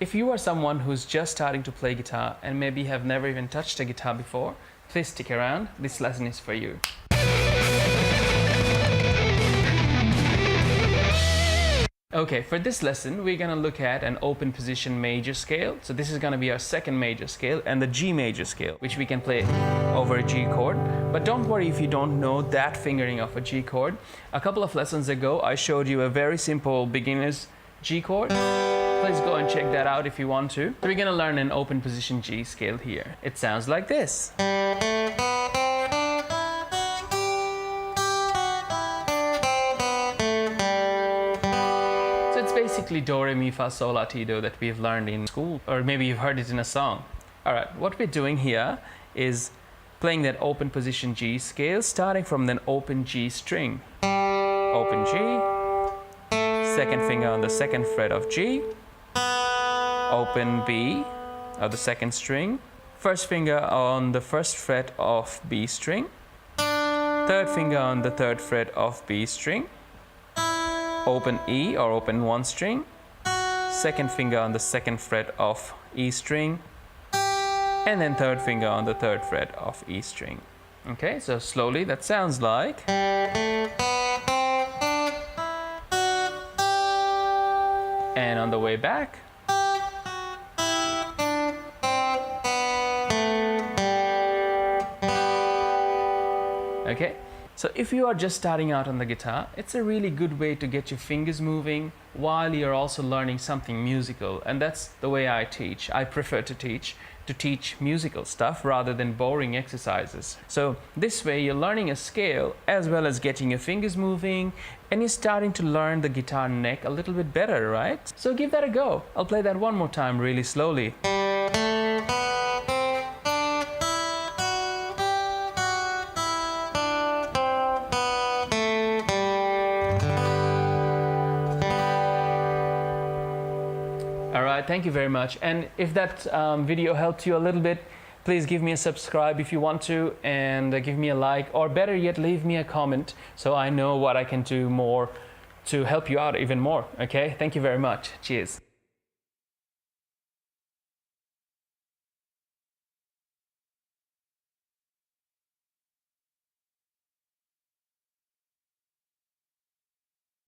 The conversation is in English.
If you are someone who's just starting to play guitar and maybe have never even touched a guitar before, please stick around. This lesson is for you. Okay, for this lesson, we're gonna look at an open position major scale. So this is gonna be our second major scale and the G major scale, which we can play over a G chord. But don't worry if you don't know that fingering of a G chord. A couple of lessons ago, I showed you a very simple beginner's G chord. Please go and check that out if you want to. We're gonna learn an open position G scale here. It sounds like this. Basically do, re, mi, fa, sol, la, ti, do that we've learned in school, or maybe you've heard it in a song. All right, what we're doing here is playing that open position G scale, starting from an open G string. Open G, second finger on the second fret of G, open B of the second string, first finger on the first fret of B string, third finger on the third fret of B string, open E or open one string, second finger on the second fret of E string, and then third finger on the third fret of E string. Okay, so slowly that sounds like. And on the way back. Okay. So if you are just starting out on the guitar, it's a really good way to get your fingers moving while you're also learning something musical. And that's the way I teach. I prefer to teach musical stuff rather than boring exercises. So this way you're learning a scale as well as getting your fingers moving, and you're starting to learn the guitar neck a little bit better, right? So give that a go. I'll play that one more time really slowly. Alright, thank you very much. And if that video helped you a little bit, please give me a subscribe if you want to, and give me a like, or better yet, leave me a comment so I know what I can do more to help you out even more. Okay, thank you very much. Cheers.